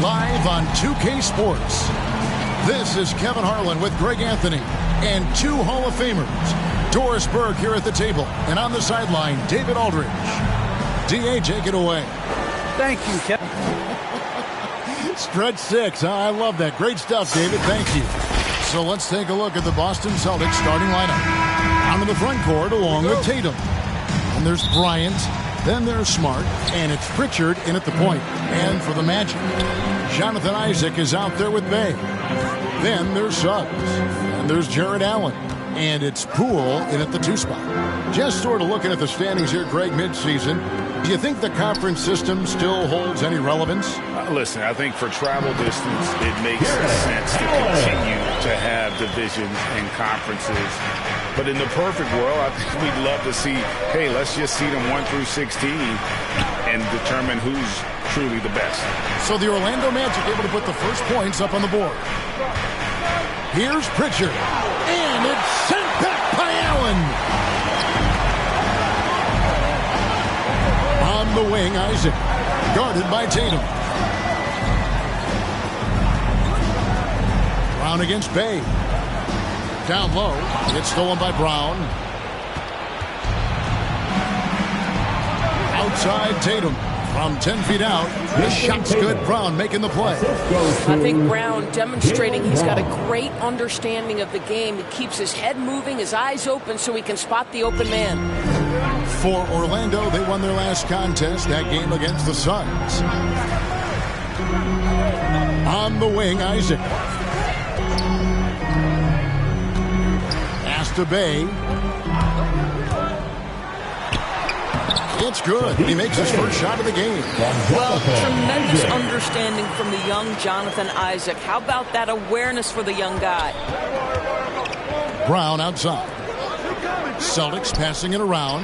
live on 2K Sports. This is Kevin Harlan with Greg Anthony and two Hall of Famers. Doris Berg here at the table, and on the sideline, David Aldridge. D.A., take it away. Thank you, Kevin. Stretch 6. I love that. Great stuff, David. Thank you. So let's take a look at the Boston Celtics starting lineup. Out of the front court along with Tatum. And there's Bryant. Then there's Smart. And it's Pritchard in at the point. And for the Magic, Jonathan Isaac is out there with Bay. Then there's Suggs. And there's Jared Allen. And it's Poole in at the 2 spot. Just sort of looking at the standings here, Greg, midseason. Do you think the conference system still holds any relevance? Listen, I think for travel distance, it makes sense to continue to have divisions and conferences. But in the perfect world, I think we'd love to see, hey, let's just see them 1 through 16 and determine who's truly the best. So the Orlando Magic able to put the first points up on the board. Here's Pritchard. And it's sent back by Allen. On the wing, Isaac. Guarded by Tatum. Brown against Bay. Down low. It's stolen by Brown. Outside Tatum. From 10 feet out. The shot's good. Brown making the play. I think Brown demonstrating he's got a great understanding of the game. He keeps his head moving, his eyes open so he can spot the open man. For Orlando, they won their last contest, that game against the Suns. On the wing, Isaac. Pass to Bay. It's good. He makes his first shot of the game. Well, tremendous understanding from the young Jonathan Isaac. How about that awareness for the young guy? Brown outside. Celtics passing it around.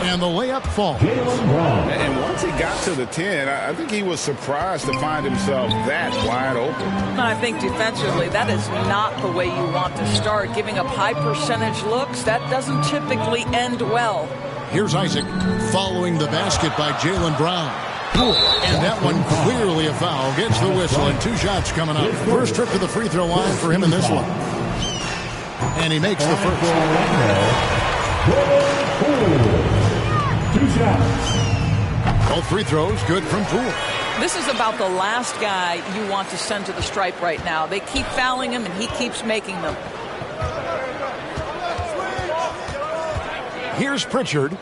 And the layup falls. And once he got to the 10, I think he was surprised to find himself that wide open. I think defensively, that is not the way you want to start. Giving up high percentage looks, that doesn't typically end well. Here's Isaac following the basket by Jaylen Brown. And that one clearly a foul. Gets the whistle and 2 shots coming up. First trip to the free throw line for him in this one. And he makes the first. 2 shots. Both free throws good from Poole. This is about the last guy you want to send to the stripe right now. They keep fouling him, and he keeps making them. Here's Pritchard.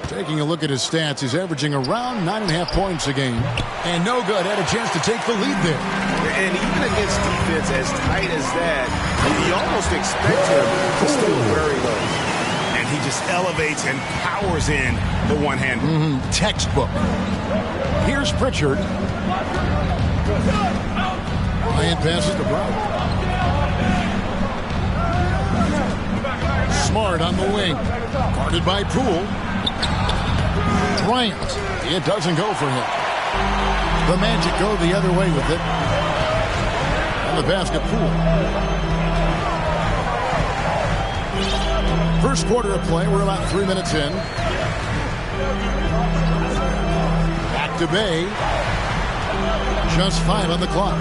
Taking a look at his stats, he's averaging around 9.5 points a game. And no good. Had a chance to take the lead there. And even against defense as tight as that, you almost expect him to still bury those. And he just elevates and powers in the one-hander. Textbook. Here's Pritchard. Bryant passes to Brown. Smart on the wing. Guarded by Poole. Bryant. It doesn't go for him. The Magic go the other way with it. On the basket, Poole. First quarter of play. We're about 3 minutes in. Back to Bay. Just 5 on the clock.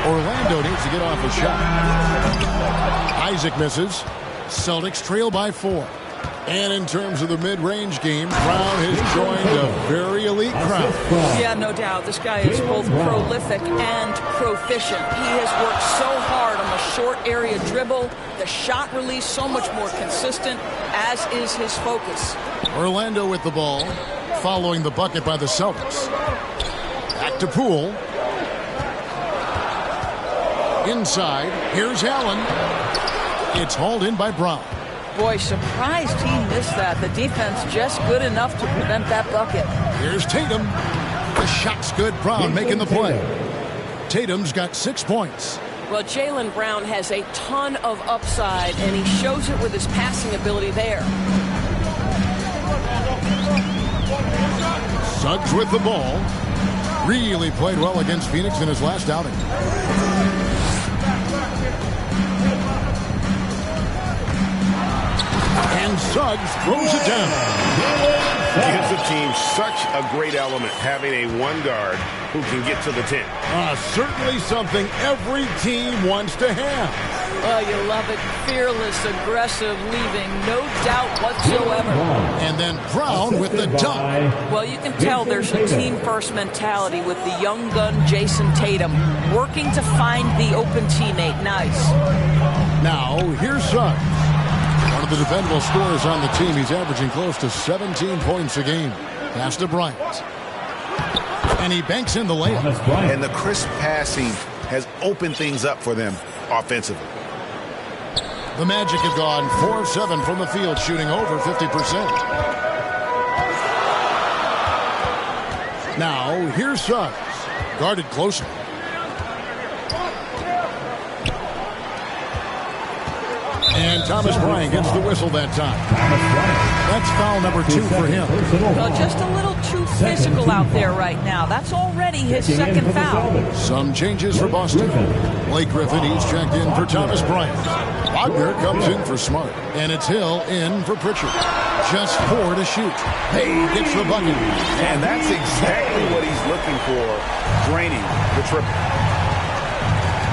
Orlando needs to get off a shot. Isaac misses. Celtics trail by 4. And in terms of the mid-range game, Brown has joined a very elite crowd. Yeah, no doubt. This guy is both prolific and proficient. He has worked so hard on the short area dribble. The shot release so much more consistent, as is his focus. Orlando with the ball, following the bucket by the Celtics. Back to Poole. Inside, here's Allen. It's hauled in by Brown. Boy, surprised he missed that. The defense just good enough to prevent that bucket. Here's Tatum. The shot's good. Brown making the play. Tatum's got 6 points. Well, Jaylen Brown has a ton of upside, and he shows it with his passing ability there. Suggs with the ball. Really played well against Phoenix in his last outing. And Suggs throws it down. Gives the team such a great element having a one guard who can get to the 10. Certainly something every team wants to have. Oh, you love it. Fearless, aggressive, leaving no doubt whatsoever. And then Brown with the dunk. Well, you can tell there's a team-first mentality with the young gun Jason Tatum working to find the open teammate. Nice. Now, here's Suggs. One of the dependable scorers on the team. He's averaging close to 17 points a game. Pass to Bryant. And he banks in the layup. And the crisp passing has opened things up for them offensively. The Magic have gone 4 of 7 from the field, shooting over 50%. Now, here's Suggs. Guarded closer. And Thomas Bryant gets the whistle that time. That's foul number 2 for him. Well, just a little too physical out there right now. That's already his second foul. Some changes for Boston. Blake Griffin, he's checked in for Thomas Bryant. Wagner comes in for Smart. And it's Hill in for Pritchard. Just 4 to shoot. Hey, gets the bucket. And that's exactly what he's looking for, draining the triple.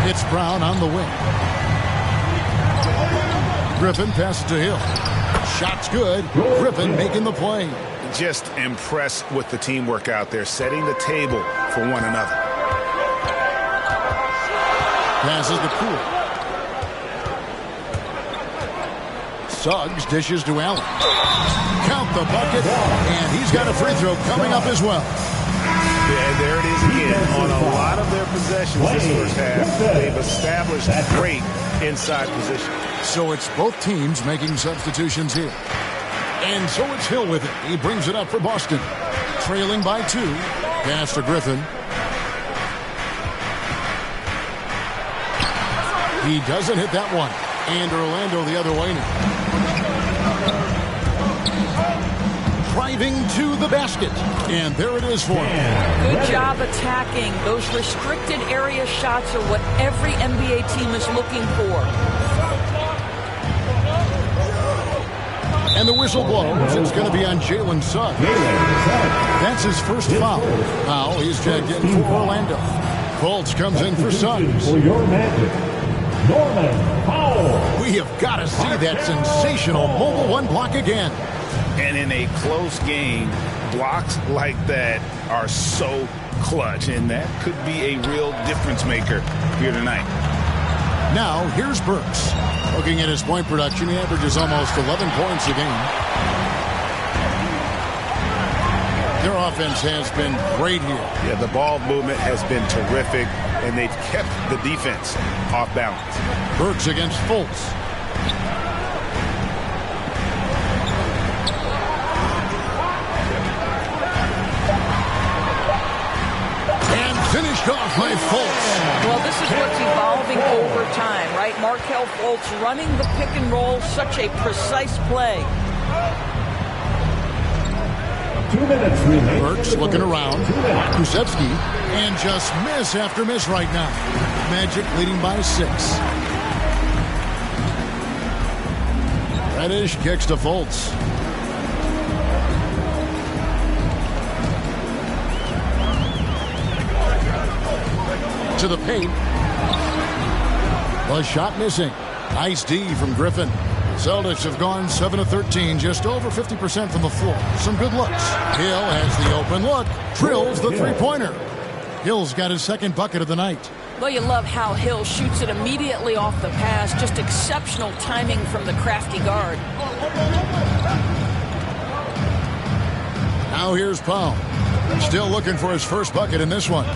It's Brown on the wing. Griffin passes to Hill. Shot's good. Griffin making the play. Just impressed with the teamwork out there, setting the table for one another. Passes to Poole. Suggs dishes to Allen. Count the bucket, and he's got a free throw coming up as well. Yeah, there it is again. On a lot of their possessions this first half, they've established great inside position. So it's both teams making substitutions here. And so it's Hill with it. He brings it up for Boston. Trailing by 2. Pass to Griffin. He doesn't hit that one. And Orlando the other way now. Driving to the basket. And there it is for him. Good job attacking. Those restricted area shots are what every NBA team is looking for. And the whistle blows. It's going to be on Jalen Suggs. That's his first foul. Now he's checked in for Orlando. Fultz comes in for Suggs. For your Magic, Norman Powell. We have got to see that sensational mobile one block again. And in a close game, blocks like that are so clutch, and that could be a real difference maker here tonight. Now, here's Burks. Looking at his point production, he averages almost 11 points a game. Their offense has been great here. Yeah, the ball movement has been terrific, and they've kept the defense off balance. Burks against Fultz. Finished off by Fultz. Well, this is what's evolving over time, right? Markelle Fultz running the pick and roll, such a precise play. 2 minutes remaining. Burks looking around. Kusevsky, and just miss after miss right now. Magic leading by 6. Reddish kicks to Fultz. To the paint. The shot missing. Nice D from Griffin. Celtics have gone 7 of 13, just over 50% from the floor. Some good looks. Hill has the open look. Drills the three-pointer. Hill's got his second bucket of the night. Well, you love how Hill shoots it immediately off the pass. Just exceptional timing from the crafty guard. Now here's Powell. Still looking for his first bucket in this one.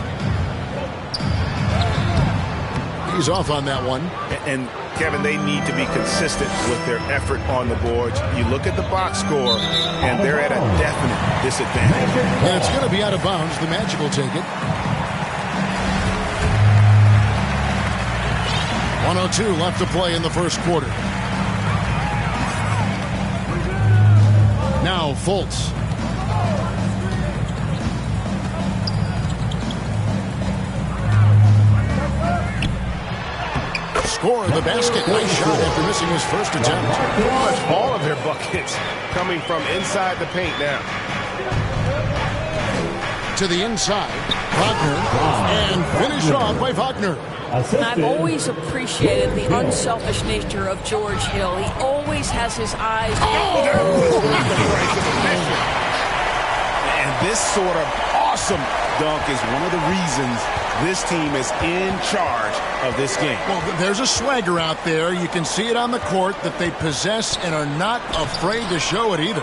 He's off on that one. And Kevin, they need to be consistent with their effort on the boards. You look at the box score, and they're at a definite disadvantage. And it's going to be out of bounds. The Magic will take it. 1:02 left to play in the first quarter. Now Fultz. score the basket. Nice shot after missing his first attempt. Pretty much all of their buckets coming from inside the paint now. To the inside, Wagner, and finished off by Wagner. I've always appreciated the unselfish nature of George Hill. He always has his eyes. And this sort of awesome dunk is one of the reasons this team is in charge of this game. Well, there's a swagger out there. You can see it on the court that they possess and are not afraid to show it either.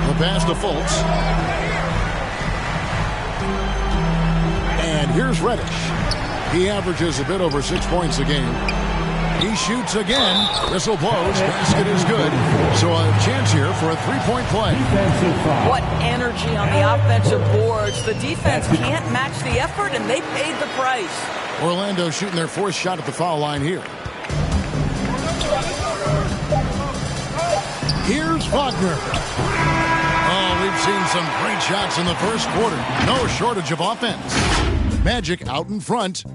The pass to Fultz. And here's Reddish. He averages a bit over 6 points a game. He shoots again. Whistle blows. Basket is good. So a chance here for a three-point play. What energy on the offensive boards. The defense can't match the effort, and they paid the price. Orlando shooting their fourth shot at the foul line here. Here's Wagner. Oh, we've seen some great shots in the first quarter. No shortage of offense. Magic out in front.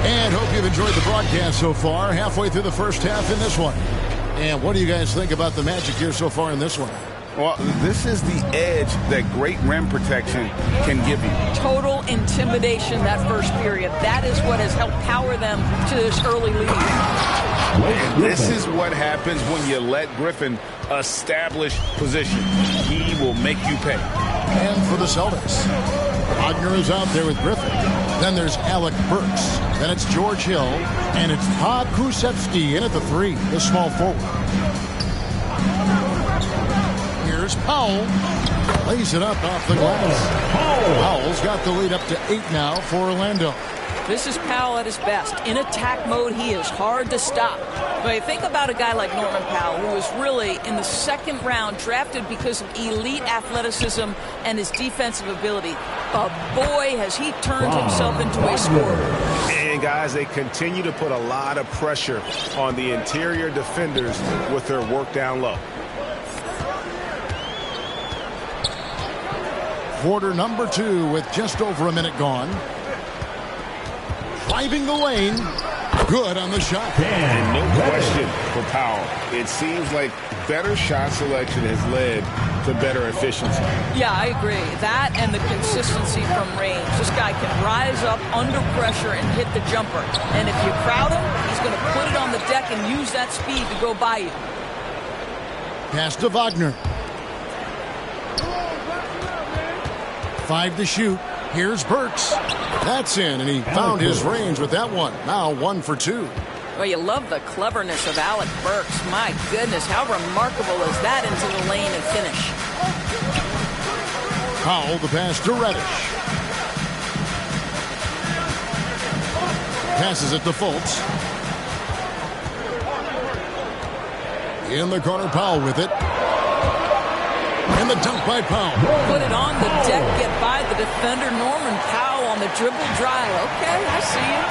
And hope you've enjoyed the broadcast so far. Halfway through the first half in this one. And what do you guys think about the Magic here so far in this one? Well, this is the edge that great rim protection can give you. Total intimidation that first period. That is what has helped power them to this early lead. And this is what happens when you let Griffin establish position. He will make you pay. And for the Celtics, Wagner is out there with Griffin. Then there's Alec Burks. Then it's George Hill. And it's Todd Kulusevski in at the three, the small forward. Here's Powell. Lays it up off the glass. Powell's got the lead up to 8 now for Orlando. This is Powell at his best. In attack mode, he is hard to stop. But you think about a guy like Norman Powell, who was really in the second round drafted because of elite athleticism and his defensive ability. But boy, has he turned himself into a scorer. And guys, they continue to put a lot of pressure on the interior defenders with their work down low. Quarter number 2 with just over a minute gone. Driving the lane. Good on the shot. And no question for Powell. It seems like better shot selection has led to better efficiency. Yeah, I agree. That and the consistency from range. This guy can rise up under pressure and hit the jumper. And if you crowd him, he's going to put it on the deck and use that speed to go by you. Pass to Wagner. 5 to shoot. Here's Burks. That's in, and he found his range with that one. Now 1 for 2. Well, you love the cleverness of Alec Burks. My goodness, how remarkable is that into the lane and finish? Powell, the pass to Reddish. Passes it to Fultz. In the corner, Powell with it. And the dunk by Powell. Put it on the deck, get by the defender. Norman Powell on the dribble drive. Okay, I see you.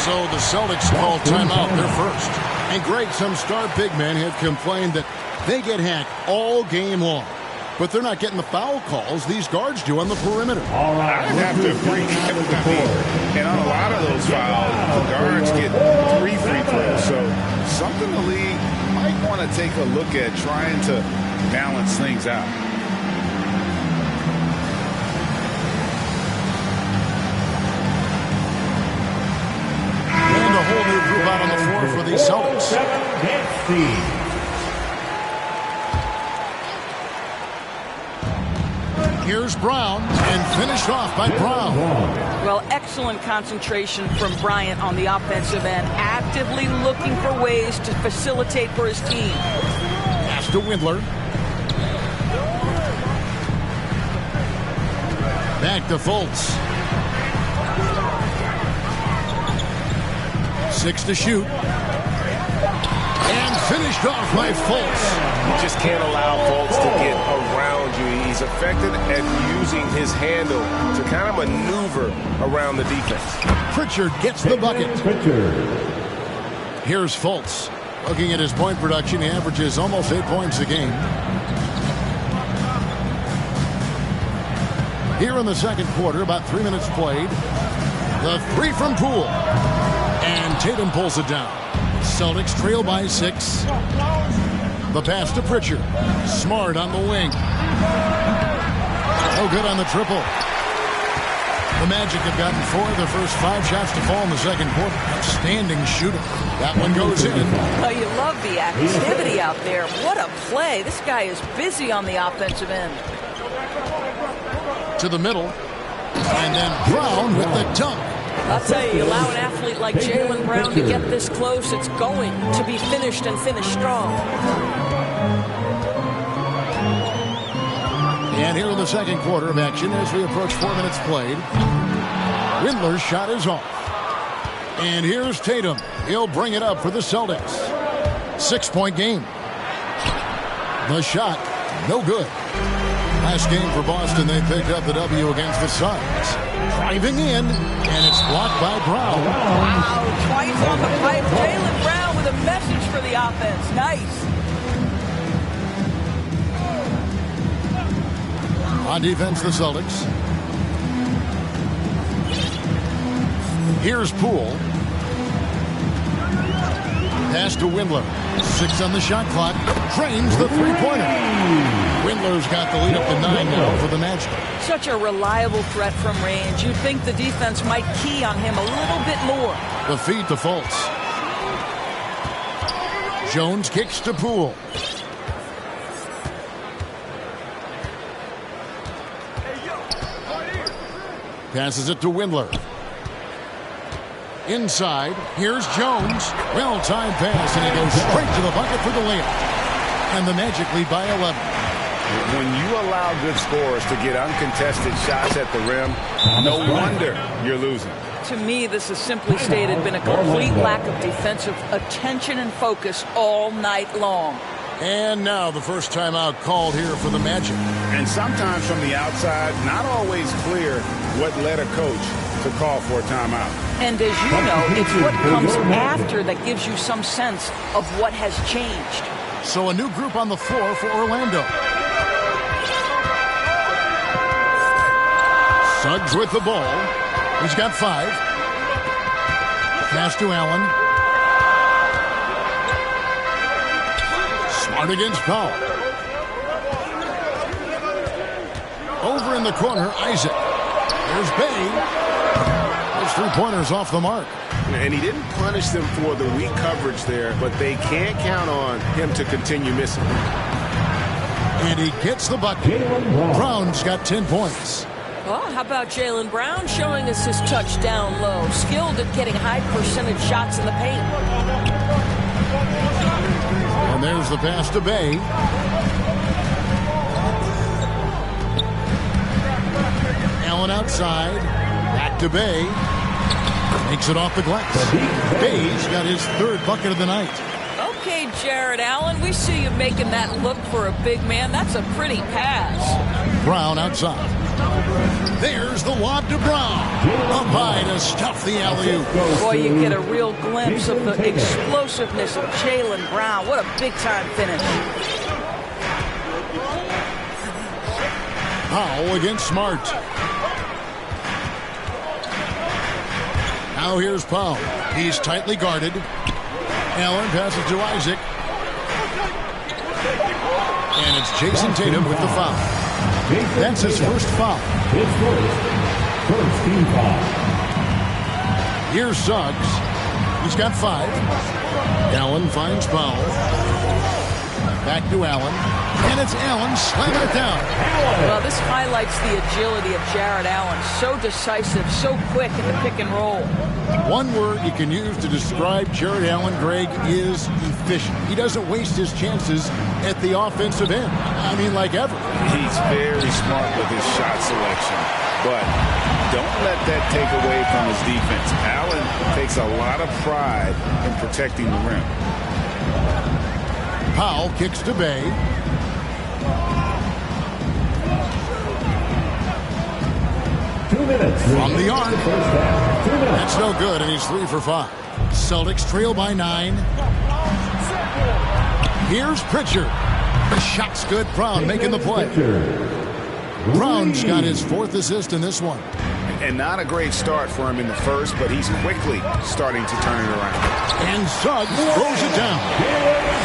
So the Celtics call timeout. They're first. And Greg, some star big men have complained that they get hacked all game long. But they're not getting the foul calls these guards do on the perimeter. All right, I'd have to agree. And on a lot of those fouls, the guards get 3 free throws. So something the league might want to take a look at, trying to balance things out. And a whole new group out on the floor for the Celtics. Here's Brown, and finished off by Brown. Well, excellent concentration from Bryant on the offensive end, actively looking for ways to facilitate for his team. Pass to Windler. Back to Fultz. 6 to shoot. And finished off by Fultz. You just can't allow Fultz to get around you. He's effective at using his handle to kind of maneuver around the defense. Pritchard gets the bucket. Here's Fultz. Looking at his point production, he averages almost 8 points a game. Here in the second quarter, about 3 minutes played. The three from Poole. And Tatum pulls it down. Celtics trail by 6. The pass to Pritchard. Smart on the wing. No good on the triple. The Magic have gotten 4 of their first 5 shots to fall in the second quarter. Outstanding shooting. That one goes in. Oh, you love the activity out there. What a play. This guy is busy on the offensive end. To the middle. And then Brown with the dunk. I'll tell you, you allow an athlete like Jaylen Brown to get this close, it's going to be finished and finished strong. And here in the second quarter of action, as we approach 4 minutes played, Windler's shot is off. And here's Tatum. He'll bring it up for the Celtics. 6-point game. The shot, no good. Last game for Boston, they picked up the W against the Suns. Driving in, and it's blocked by Brown. Wow, twice on the pipe. Jaylen Brown with a message for the offense. Nice. On defense, the Celtics. Here's Poole. Pass to Windler. 6 on the shot clock. Drains the three-pointer. Windler's got the lead up to 9 now for the Magic. Such a reliable threat from range. You'd think the defense might key on him a little bit more. The feed to Fultz. Jones kicks to Poole. Passes it to Windler. Inside, here's Jones. Well-timed pass, and he goes straight to the bucket for the layup. And the Magic lead by 11. When you allow good scorers to get uncontested shots at the rim, no wonder you're losing. To me, this has simply stated been a complete lack of defensive attention and focus all night long. And now the first timeout called here for the Magic. And sometimes from the outside, not always clear what led a coach to call for a timeout. And as you know, it's what comes after that gives you some sense of what has changed. So a new group on the floor for Orlando. Suggs with the ball. He's got 5. Pass to Allen. Smart against Powell. Over in the corner, Isaac. There's Bay. Those 3-pointers off the mark. And he didn't punish them for the weak coverage there, but they can't count on him to continue missing. And he gets the bucket. Brown's got 10 points. Well, how about Jaylen Brown showing us his touchdown low? Skilled at getting high percentage shots in the paint. And there's the pass to Bay. Allen outside. Back to Bay. Makes it off the glass. Bay's got his 3rd bucket of the night. Okay, Jared Allen, we see you making that look for a big man. That's a pretty pass. Brown outside. There's the lob to Brown. Up high to stuff the alley-oop. Boy, you get a real glimpse of the explosiveness of Jaylen Brown. What a big-time finish. Powell against Smart. Now here's Powell. He's tightly guarded. Allen passes to Isaac. And it's Jason Tatum with the foul. That's his first foul. First team foul. Here's Suggs. He's got 5. Allen finds Powell. Back to Allen. And it's Allen slamming it down. Well, this highlights the agility of Jared Allen. So decisive, so quick in the pick and roll. One word you can use to describe Jared Allen, Greg, is efficient. He doesn't waste his chances at the offensive end. I mean, like ever. He's very smart with his shot selection, but don't let that take away from his defense. Allen takes a lot of pride in protecting the rim. Powell kicks to Bay. From the arc. That's no good, and he's 3 for 5. Celtics trail by 9. Here's Pritchard. The shot's good. Brown making the play. Brown's got his 4th assist in this one. And not a great start for him in the first, but he's quickly starting to turn it around. And Suggs throws it down.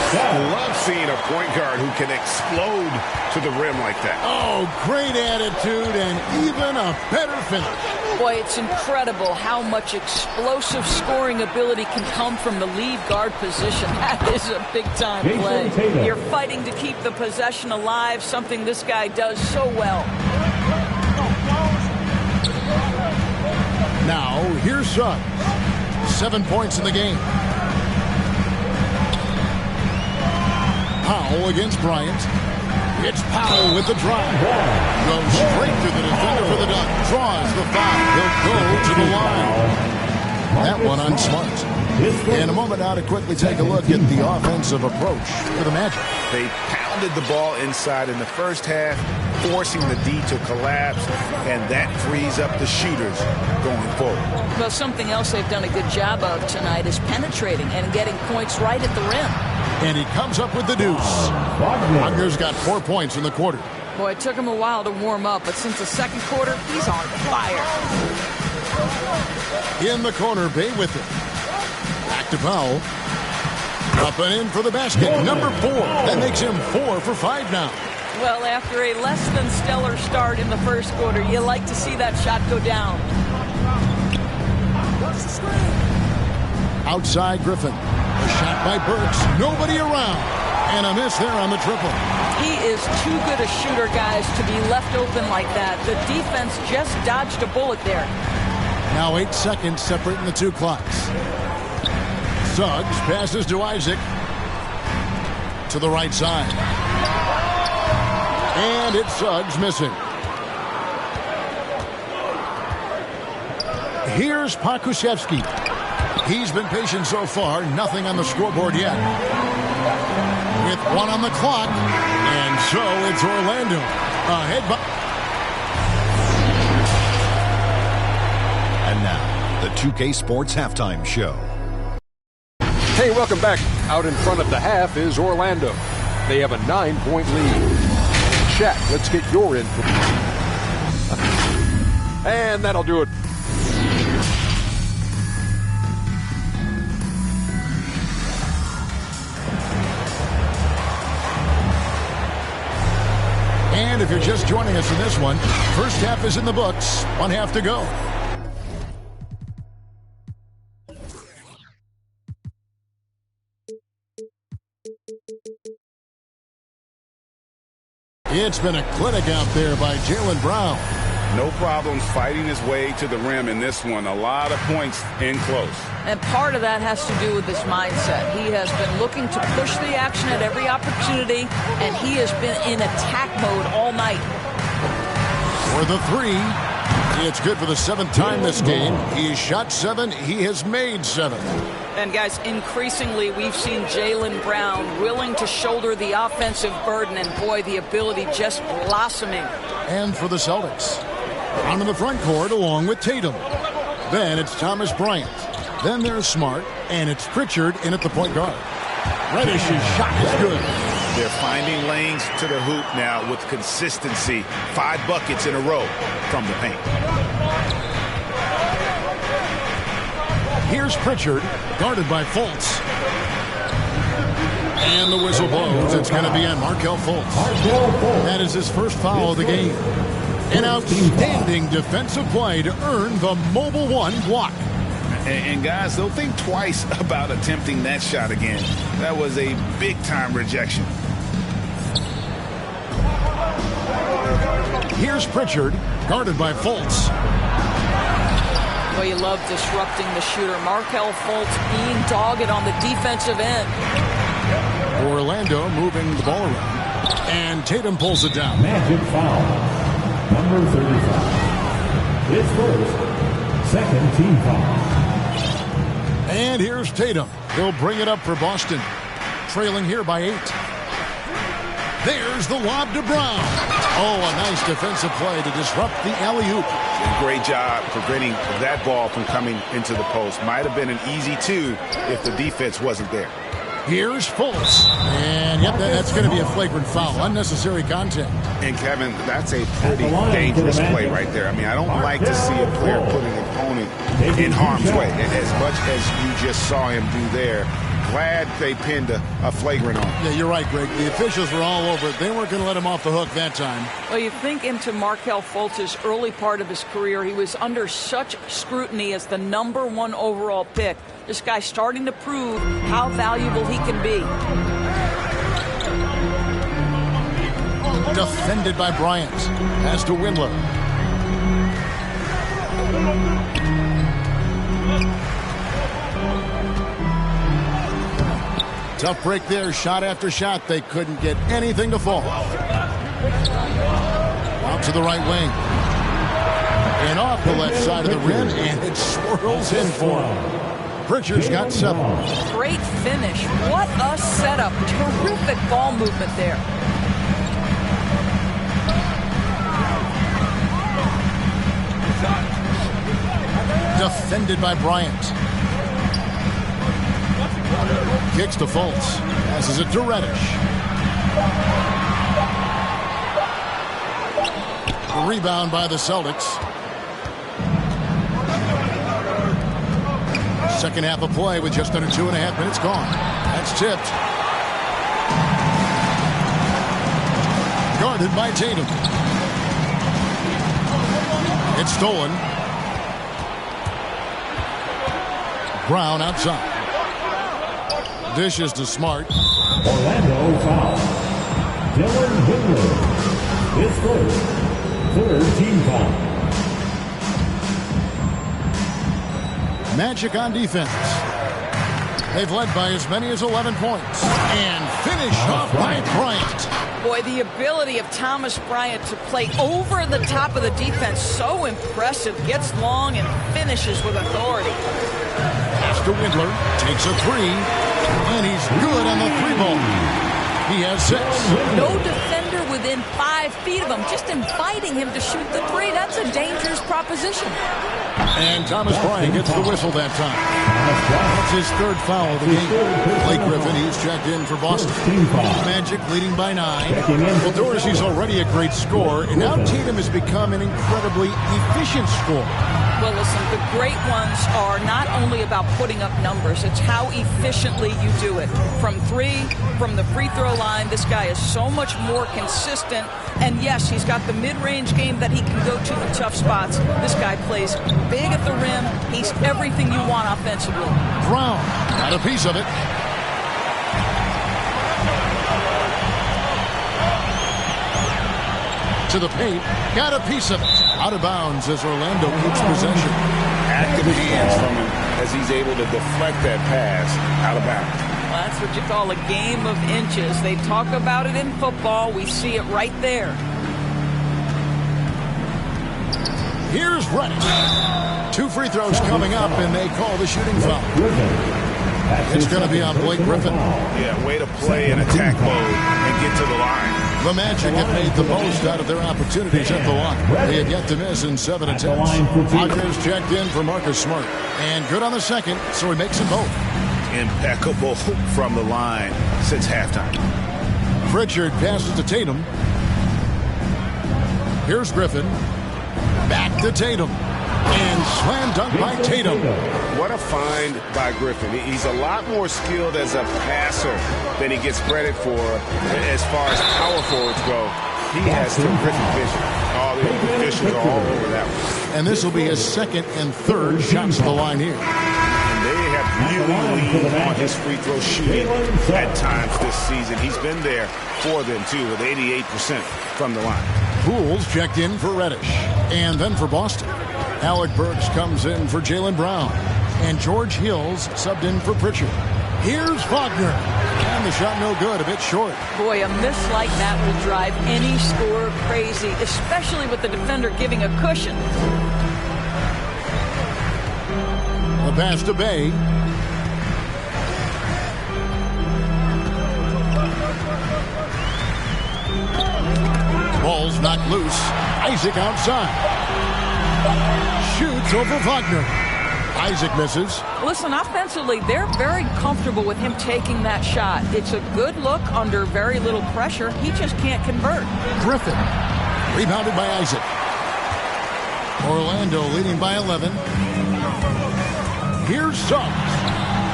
I love seeing a point guard who can explode to the rim like that. Oh, great attitude and even a better finish. Boy, it's incredible how much explosive scoring ability can come from the lead guard position. That is a big-time play. You're fighting to keep the possession alive, something this guy does so well. Now, here's Suggs. 7 points in the game. Powell against Bryant. It's Powell with the drive. Goes straight to the defender for the dunk. Draws the foul. He'll go to the line. That one on Smart. In a moment now to quickly take a look at the offensive approach for the Magic. They pounded the ball inside in the first half, forcing the D to collapse, and that frees up the shooters going forward. Well, something else they've done a good job of tonight is penetrating and getting points right at the rim. And he comes up with the deuce. Wagner's got 4 points in the quarter. Boy, it took him a while to warm up, but since the second quarter, he's on fire. In the corner, Bay with it. Back to Powell. Up and in for the basket. Number 4. That makes him 4 for 5 now. Well, after a less than stellar start in the first quarter, you like to see that shot go down. Outside Griffin. A shot by Burks. Nobody around. And a miss there on the triple. He is too good a shooter, guys, to be left open like that. The defense just dodged a bullet there. Now 8 seconds separating the two clocks. Suggs passes to Isaac. To the right side. And it's Suggs missing. Here's Pakushevsky. He's been patient so far. Nothing on the scoreboard yet. With 1 on the clock. And so it's Orlando. Ahead by... And now, the 2K Sports Halftime Show. Hey, welcome back. Out in front of the half is Orlando. They have a 9-point lead. Shaq, let's get your input. And that'll do it. And if you're just joining us in this one, first half is in the books. 1 half to go. It's been a clinic out there by Jaylen Brown. No problems fighting his way to the rim in this one. A lot of points in close. And part of that has to do with his mindset. He has been looking to push the action at every opportunity, and he has been in attack mode all night. For the 3, it's good for the 7th time this game. He has shot 7. He has made 7. And guys, increasingly we've seen Jaylen Brown willing to shoulder the offensive burden, and boy, the ability just blossoming. And for the Celtics, onto the front court along with Tatum. Then it's Thomas Bryant. Then there's Smart, and it's Pritchard in at the point guard. Reddish's shot is good. They're finding lanes to the hoop now with consistency. 5 buckets in a row from the paint. Here's Pritchard, guarded by Fultz. And the whistle blows. It's going to be on Markelle Fultz. That is his first foul of the game. An outstanding defensive play to earn the Mobile 1 block. And guys, they'll think twice about attempting that shot again. That was a big-time rejection. Here's Pritchard, guarded by Fultz. Well, you love disrupting the shooter. Markelle Fultz being dogged on the defensive end. Orlando moving the ball around. And Tatum pulls it down. Magic foul. Number 35. His first. Second team foul. And here's Tatum. He'll bring it up for Boston. trailing here by 8. There's the lob to Brown. Oh, a nice defensive play to disrupt the alley-oop. Great job preventing that ball from coming into the post. Might have been an easy 2 if the defense wasn't there. Here's Fultz. And, yep, that's going to be a flagrant foul. Unnecessary contact. And, Kevin, that's a pretty dangerous play right there. I mean, I don't like to see a player put an opponent in harm's way. And as much as you just saw him do there, glad they pinned a flagrant on him. Yeah, you're right, Greg. The officials were all over it. They weren't going to let him off the hook that time. Well, you think into Markelle Fultz's early part of his career, he was under such scrutiny as the #1 overall pick. This guy's starting to prove how valuable he can be. Defended by Bryant. Pass to Windler. Tough break there. Shot after shot. They couldn't get anything to fall. Out to the right wing. And off the left side of the rim. And it swirls in for him. Pritchard's got 7. Great finish. What a setup. Terrific ball movement there. Defended by Bryant. Kicks to Fultz. Passes it to Reddish. A rebound by the Celtics. Second half of play with just under 2.5 minutes gone. That's tipped. Guarded by Tatum. It's stolen. Brown outside. Dishes to Smart. Orlando foul. Dylan Windler. His first. Third team foul. Magic on defense. They've led by as many as 11 points. And finish off by Bryant. Boy, the ability of Thomas Bryant to play over the top of the defense, so impressive. Gets long and finishes with authority. Pass to Windler. Takes a 3. And he's good on the 3-ball. He has 6. No defender within 5 feet of him. Just inviting him to shoot the 3. That's a dangerous proposition. And Thomas Bryant gets the whistle that time. That's his 3rd foul of the game. Blake Griffin, he's checked in for Boston. Magic leading by 9. Well, Dorsey's already a great scorer, and now Tatum has become an incredibly efficient scorer. Well, listen, the great ones are not only about putting up numbers, it's how efficiently you do it. From 3, from the free throw line, this guy is so much more consistent. And yes, he's got the mid-range game that he can go to in tough spots. This guy plays big at the rim. He's everything you want offensively. Brown got a piece of it. To the paint, got a piece of it. Out of bounds as Orlando keeps possession. Active hands from him as he's able to deflect that pass out of bounds. Well, that's what you call a game of inches. They talk about it in football. We see it right there. Here's Reddish. 2 free throws coming up, and they call the shooting foul. It's going to be on Blake Griffin. Yeah, way to play in attack mode and get to the line. The Magic have made the most out of their opportunities at the line. They have yet to miss in 7 attempts. Hodges checked in for Marcus Smart. And good on the second, so he makes them both. Impeccable from the line since halftime. Pritchard passes to Tatum. Here's Griffin. Back to Tatum. And slam dunk by Tatum. What a find by Griffin. He's a lot more skilled as a passer than he gets credit for as far as power forwards go. He has terrific vision. All the officials are all over that one. And this will be his 2nd and 3rd shots at the line here. And they have really leaned on his free throw shooting at times this season. He's been there for them, too, with 88% from the line. Pools checked in for Reddish. And then for Boston, Alec Burks comes in for Jaylen Brown. And George Hills subbed in for Pritchard. Here's Wagner. And the shot no good, a bit short. Boy, a miss like that will drive any scorer crazy, especially with the defender giving a cushion. A pass to Bay. Ball's knocked loose. Isaac outside. Shoots over Wagner. Isaac misses. Listen, offensively, they're very comfortable with him taking that shot. It's a good look under very little pressure. He just can't convert. Griffin. Rebounded by Isaac. Orlando leading by 11. Here's Suggs.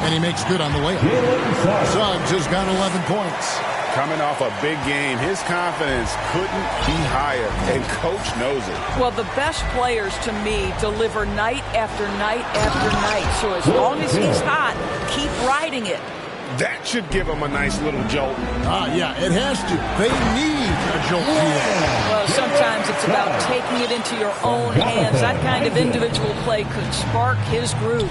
And he makes good on the layup. Suggs has got 11 points. Coming off a big game, his confidence couldn't be higher, and coach knows it. Well, the best players, to me, deliver night after night after night. So as long as he's hot, keep riding it. That should give him a nice little jolt. Yeah, it has to. They need a jolt here. Well, sometimes it's about taking it into your own hands. That kind of individual play could spark his groove.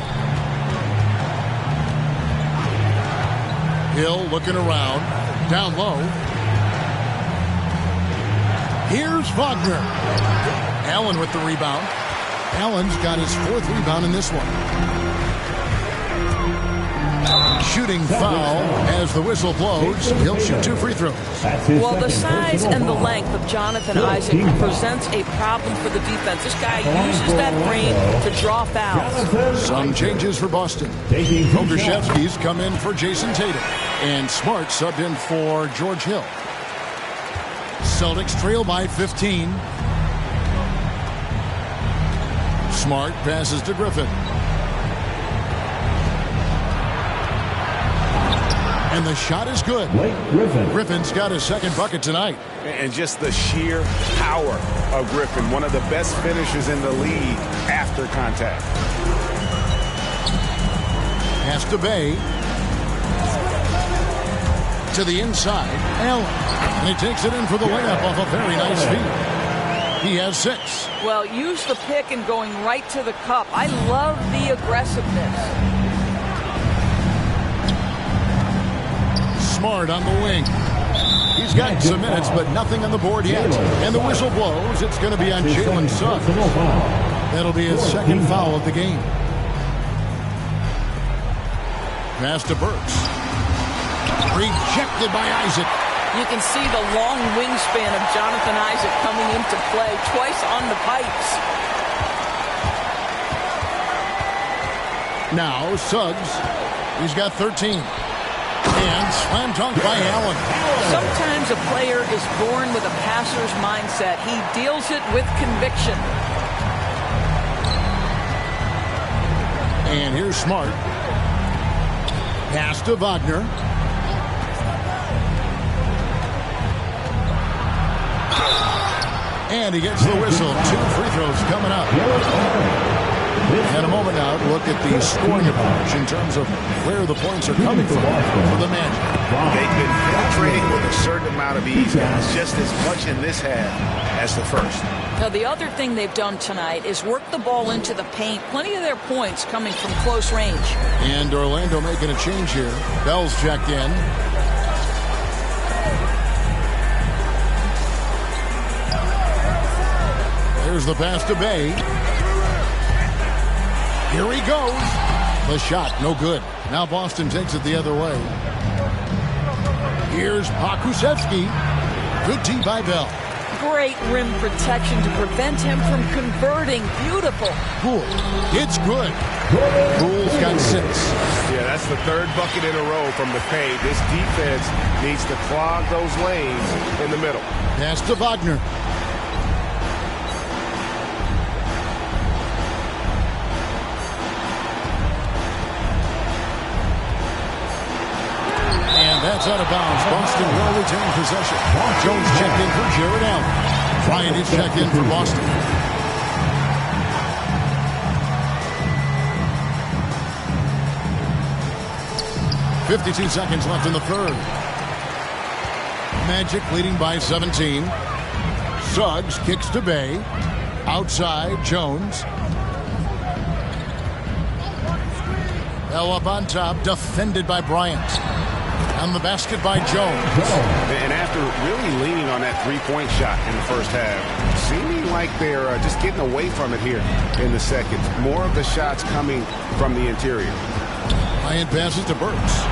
Hill looking around. Down low. Here's Wagner. Allen with the rebound. Allen's got his 4th rebound in this one. Shooting foul as the whistle blows. He'll shoot 2 free throws. Well, the size and the length of Jonathan Isaac presents a problem for the defense. This guy uses that frame to draw fouls. Some changes for Boston. Kokoszewski's come in for Jason Tatum. And Smart subbed in for George Hill. Celtics trail by 15. Smart passes to Griffin. And the shot is good. Griffin's got his 2nd bucket tonight. And just the sheer power of Griffin, one of the best finishers in the league after contact. Pass to Bay. To the inside, Allen. And he takes it in for the layup off a very nice feed. He has 6. Well, use the pick and going right to the cup. I love the aggressiveness. Smart on the wing. He's gotten some minutes, but nothing on the board yet. And the whistle blows. It's going to be on Jalen Suggs. That'll be his 2nd foul of the game. Pass to Burks. Rejected by Isaac. You can see the long wingspan of Jonathan Isaac coming into play twice on the pipes. Now Suggs. He's got 13. And slam dunk by Allen. Sometimes a player is born with a passer's mindset. He deals it with conviction. And here's Smart. Pass to Wagner. And he gets the whistle. 2 free throws coming up. In a moment now, look at the scoring approach in terms of where the points are coming from for the Magic. They've been penetrating with a certain amount of ease, guys, just as much in this half as the first. Now, the other thing they've done tonight is work the ball into the paint. Plenty of their points coming from close range. And Orlando making a change here. Bell's checked in. There's the pass to Bay. Here he goes. The shot, no good. Now Boston takes it the other way. Here's Kokoszewski. Good D by Bell. Great rim protection to prevent him from converting. Beautiful. Poole. It's good. Poole's got 6. Yeah, that's the 3rd bucket in a row from the paint. This defense needs to clog those lanes in the middle. Pass to Wagner. That's out of bounds. Boston will retain possession. Jones checked in for Jared Allen. Bryant is checked in for Boston. .52 seconds left in the 3rd. Magic leading by 17. Suggs kicks to Bay. Outside, Jones. Bell up on top, defended by Bryant. On the basket by Jones. And after really leaning on that 3-point shot in the first half, seeming like they're just getting away from it here in the second. More of the shots coming from the interior. Bryant passes to Burks.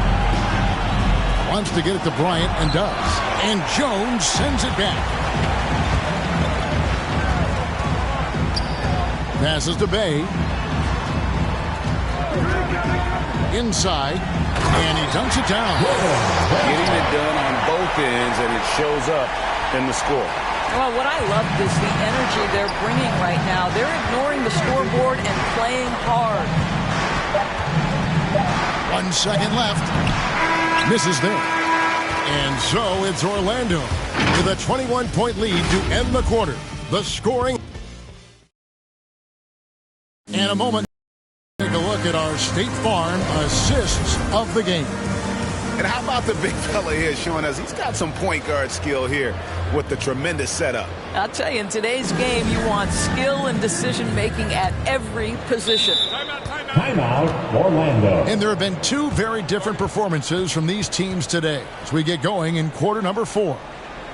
Wants to get it to Bryant and does. And Jones sends it back. Passes to Bay. Inside. And he dunks it down. Getting it done on both ends, and it shows up in the score. Well, what I love is the energy they're bringing right now. They're ignoring the scoreboard and playing hard. 1 second left. Misses there. And so it's Orlando with a 21-point lead to end the quarter. The scoring. In a moment, take a look at our State Farm assists of the game. And how about the big fella here showing us he's got some point guard skill here with the tremendous setup. I'll tell you, in today's game, you want skill and decision-making at every position. Timeout, Orlando. And there have been two very different performances from these teams today as we get going in quarter number 4.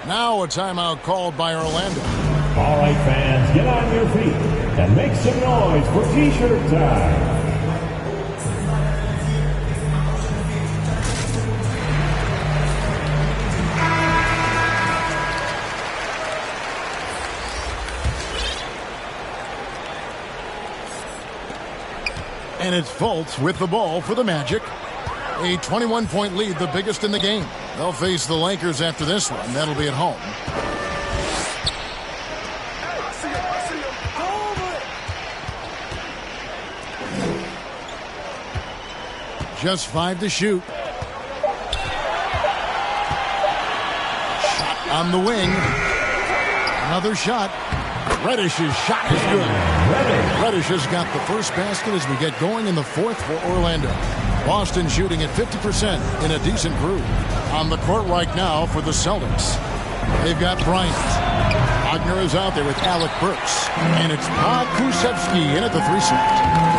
Now a timeout called by Orlando. All right, fans, get on your feet and make some noise for T-shirt time. And it's Fultz with the ball for the Magic. A 21-point lead, the biggest in the game. They'll face the Lakers after this one. That'll be at home. Just 5 to shoot. Shot on the wing. Another shot. Reddish's shot is good. Reddish has got the first basket as we get going in the fourth for Orlando. Boston shooting at 50% in a decent groove. On the court right now for the Celtics. They've got Bryant. Wagner is out there with Alec Burks. And it's Pokusevski in at the 3 slot.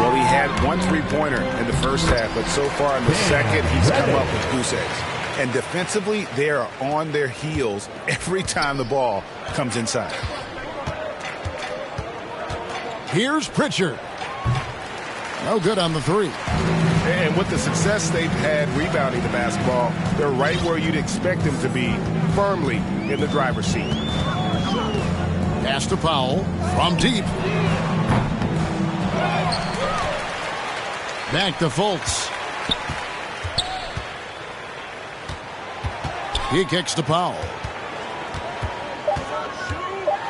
Well, he had 1 3-pointer in the first half, but so far in the second, he's come up with goose eggs. And defensively, they are on their heels every time the ball comes inside. Here's Pritchard. No good on the 3. And with the success they've had rebounding the basketball, they're right where you'd expect them to be, firmly in the driver's seat. Pass to Powell from deep. Back to Fultz. He kicks to Powell.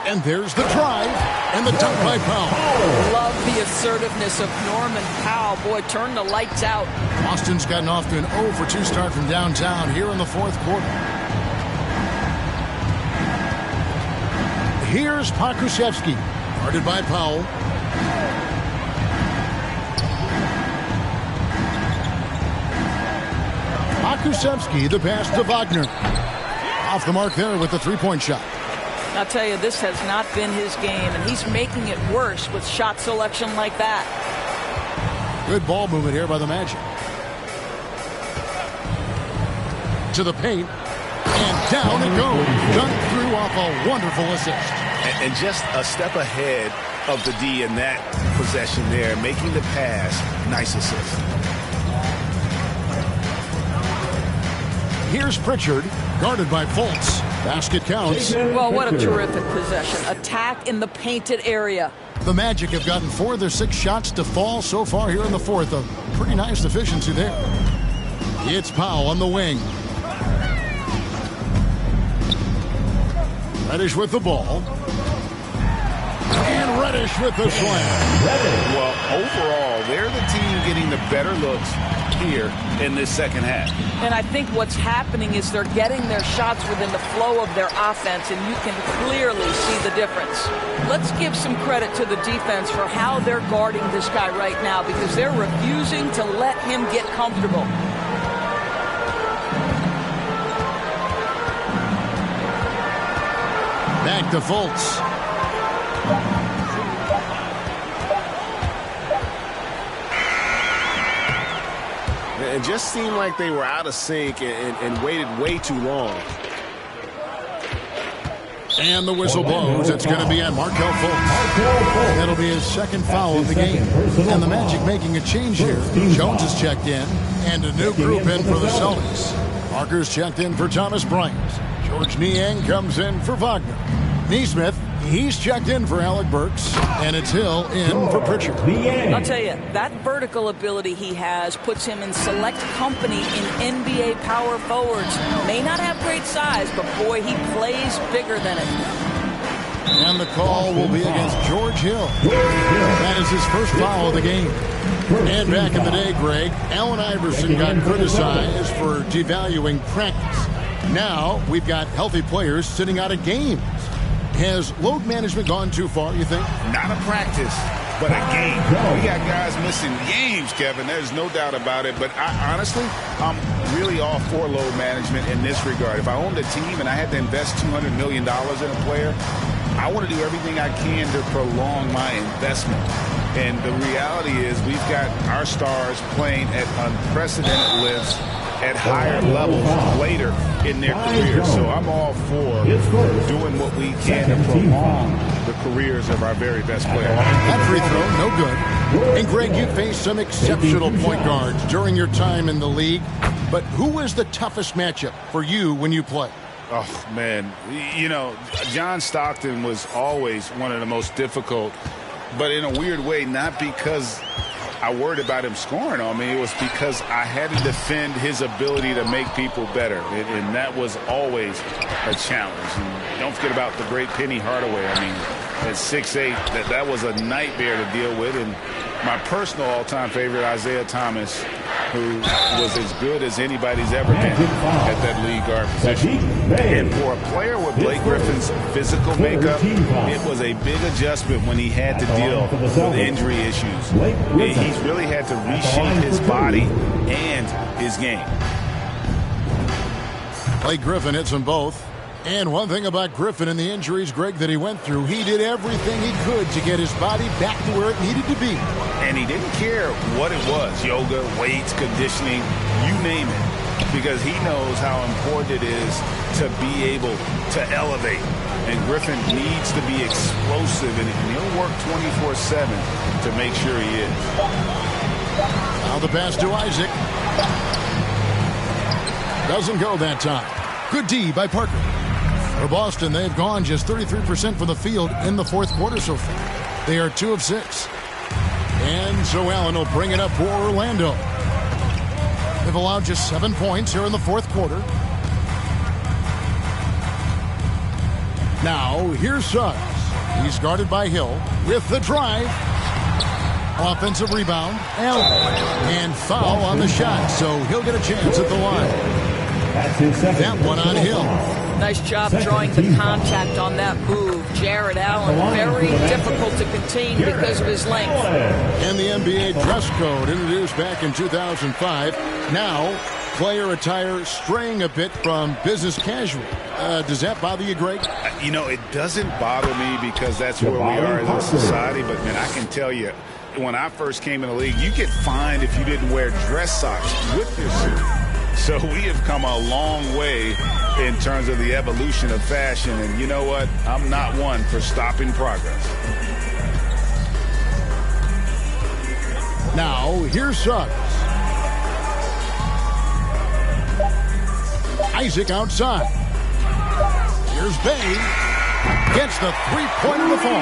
And there's the drive and the dunk by Powell. Love the assertiveness of Norman Powell. Boy, turn the lights out. Boston's gotten off to an 0 for 2 start from downtown here in the fourth quarter. Here's Pokusevski, guarded by Powell. Pokusevski, the pass to Wagner. Off the mark there with the 3-point shot. I'll tell you, this has not been his game, and he's making it worse with shot selection like that. Good ball movement here by the Magic. To the paint, and down it goes. Dunked through off a wonderful assist. And just a step ahead of the D in that possession there, making the pass. Nice assist. Here's Pritchard, guarded by Fultz. Basket counts. Well, what a terrific possession. Attack in the painted area. The Magic have gotten 4 of their 6 shots to fall so far here in the fourth. A pretty nice efficiency there. It's Powell on the wing. Reddish with the ball. And Reddish with the slam. Well, overall, they're the team getting the better looks here in this second half. And I think what's happening is they're getting their shots within the flow of their offense, and you can clearly see the difference. Let's give some credit to the defense for how they're guarding this guy right now, because they're refusing to let him get comfortable. Back to Fultz. It just seemed like they were out of sync and waited way too long. And the whistle blows. It's going to be on Markelle Fultz. That'll be his second foul of the game. And the Magic making a change here. Jones is checked in, and a new group in for the Celtics. Parker's checked in for Thomas Bryant. George Niang comes in for Wagner. Neesmith He's checked in for Alec Burks, and it's Hill in for Pritchard. I'll tell you, that vertical ability he has puts him in select company in NBA power forwards. May not have great size, but boy, he plays bigger than it. And the call will be against George Hill. That is his first foul of the game. And back in the day, Greg, Allen Iverson got criticized for devaluing practice. Now we've got healthy players sitting out of games. Has load management gone too far, you think? Not a practice, but a game. We got guys missing games, Kevin. There's no doubt about it. But honestly, I'm really all for load management in this regard. If I owned a team and I had to invest $200 million in a player, I want to do everything I can to prolong my investment. And the reality is we've got our stars playing at unprecedented lifts at higher levels later in their careers. So I'm all for doing what we can to prolong the careers of our very best players. That free throw, no good. And Greg, you faced some exceptional point guards during your time in the league. But who was the toughest matchup for you when you played? Oh, man. You know, John Stockton was always one of the most difficult, but in a weird way, not because I worried about him scoring on me. It was because I had to defend his ability to make people better, and that was always a challenge. And don't forget about the great Penny Hardaway. I mean, at 6'8", that was a nightmare to deal with. And my personal all-time favorite, Isaiah Thomas, who was as good as anybody's ever been at that lead guard position. And for a player with Blake Griffin's physical makeup, it was a big adjustment when he had to deal with injury issues. He's really had to reshape his body and his game. Blake Griffin hits them both. And one thing about Griffin and the injuries, Greg, that he went through, he did everything he could to get his body back to where it needed to be. And he didn't care what it was, yoga, weights, conditioning, you name it, because he knows how important it is to be able to elevate. And Griffin needs to be explosive, and he'll work 24/7 to make sure he is. Now the pass to Isaac. Doesn't go that time. Good D by Parker. For Boston, they've gone just 33% from the field in the fourth quarter so far. They are 2 of 6. And so Allen will bring it up for Orlando. They've allowed just 7 points here in the fourth quarter. Now, here's Suggs. He's guarded by Hill with the drive. Offensive rebound. Allen. And foul on the shot, so he'll get a chance at the line. That one on Hill. Nice job drawing the contact on that move. Jared Allen, very difficult to contain because of his length. And the NBA dress code introduced back in 2005. Now, player attire straying a bit from business casual. Does that bother you, Greg? You know, it doesn't bother me because that's where we are as a society. But, man, I can tell you, when I first came in the league, you get fined if you didn't wear dress socks with your suit. So we have come a long way in terms of the evolution of fashion. And you know what? I'm not one for stopping progress. Now, here's Suggs. Isaac outside. Here's Bay. Gets the three-pointer to fall.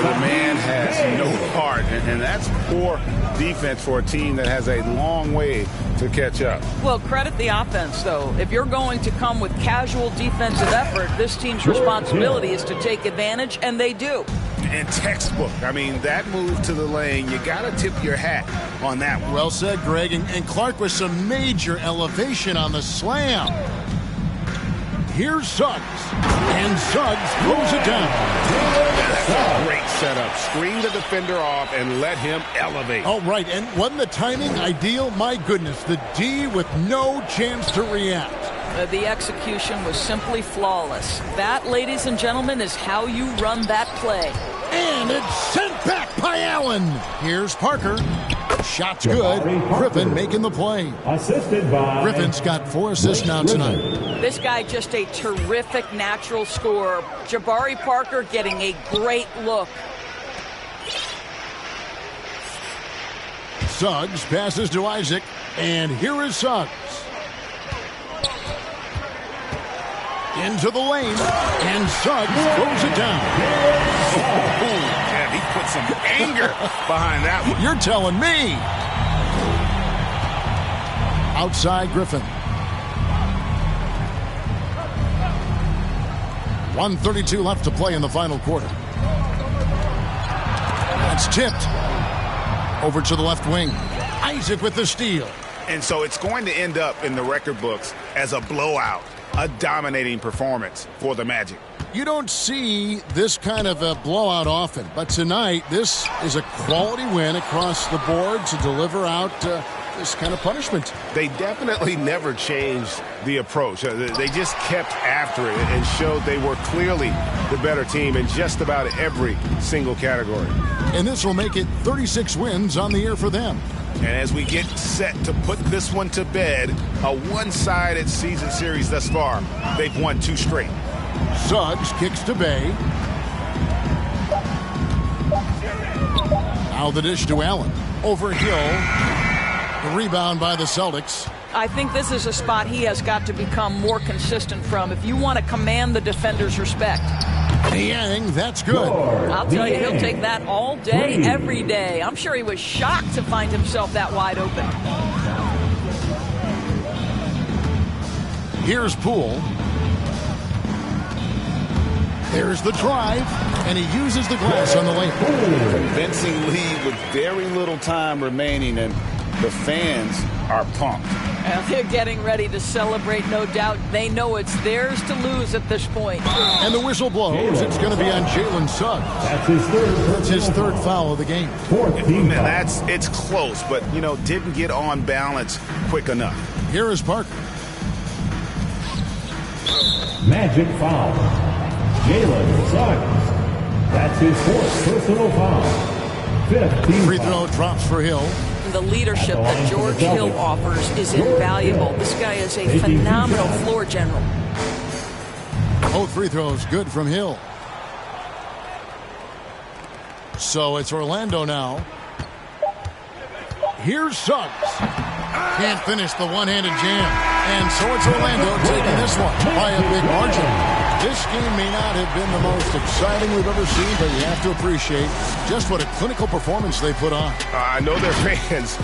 The man has no heart, and that's poor defense for a team that has a long way to catch up. Well, credit the offense, though. If you're going to come with casual defensive effort, this team's responsibility is to take advantage, and they do. And textbook. I mean, that move to the lane, you got to tip your hat on that one. Well said, Greg. And Clark with some major elevation on the slam. Here's Suggs. And Suggs throws it down. That's a great setup. Screen the defender off and let him elevate. Oh, right. And wasn't the timing ideal? My goodness. The D with no chance to react. The execution was simply flawless. That, ladies and gentlemen, is how you run that play. And it's sent back by Allen. Here's Parker. Shot's good. Griffin making the play. Assisted by Griffin's got 4 assists now tonight. This guy just a terrific natural scorer. Jabari Parker getting a great look. Suggs passes to Isaac. And here is Suggs. Into the lane, and Suggs throws it down. Yeah, he put some anger behind that one. You're telling me. Outside Griffin. 1:32 left to play in the final quarter. That's tipped. Over to the left wing. Isaac with the steal. And so it's going to end up in the record books as a blowout, a dominating performance for the Magic. You don't see this kind of a blowout often, but tonight this is a quality win across the board to deliver out this kind of punishment. They definitely never changed the approach. They just kept after it and showed they were clearly the better team in just about every single category. And this will make it 36 wins on the year for them. And as we get set to put this one to bed, a one-sided season series thus far, they've won 2 straight. Suggs kicks to Bay. Now the dish to Allen. Over Hill. The rebound by the Celtics. I think this is a spot he has got to become more consistent from if you want to command the defender's respect. Niang, that's good. I'll tell you, he'll take that all day, every day. I'm sure he was shocked to find himself that wide open. Here's Poole. There's the drive, and he uses the glass on the lane. Convincing lead with very little time remaining, and the fans are pumped. And they're getting ready to celebrate, no doubt. They know it's theirs to lose at this point. And the whistle blows. It's going to be on Jalen Suggs. That's his third foul of the game. It's close, but, didn't get on balance quick enough. Here is Parker. Magic foul. Jalen Suggs. That's his 4th personal foul. 15 Free throw drops for Hill. The leadership that George Hill offers is invaluable. This guy is a phenomenal floor general. Both free throws good from Hill. So it's Orlando now. Here's Suggs. Can't finish the one-handed jam. And so it's Orlando taking this one by a big margin. This game may not have been the most exciting we've ever seen, but you have to appreciate just what a clinical performance they put on. I know their fans.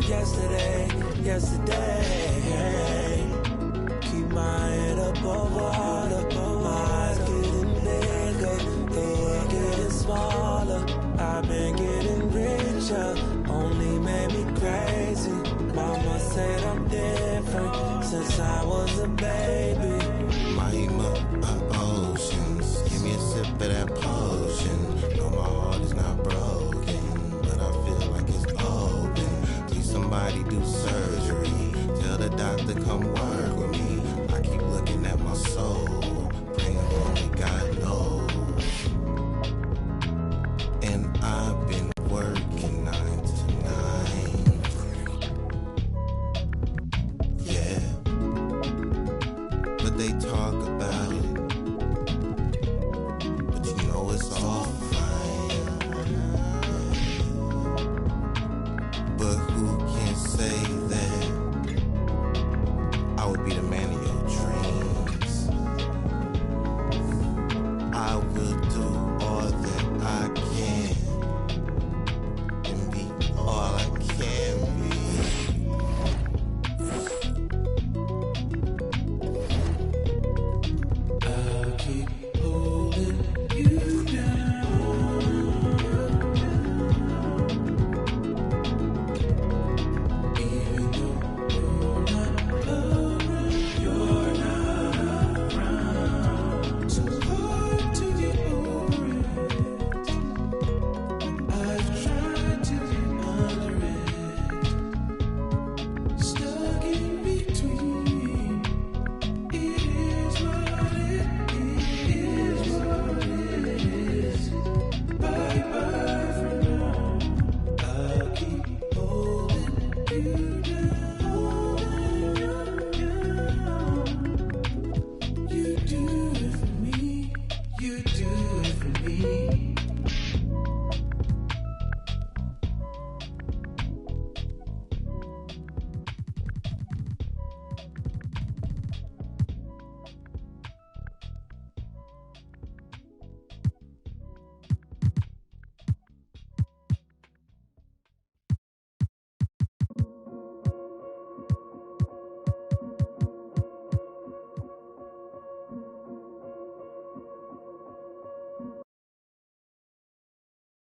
Yesterday, keep my head up over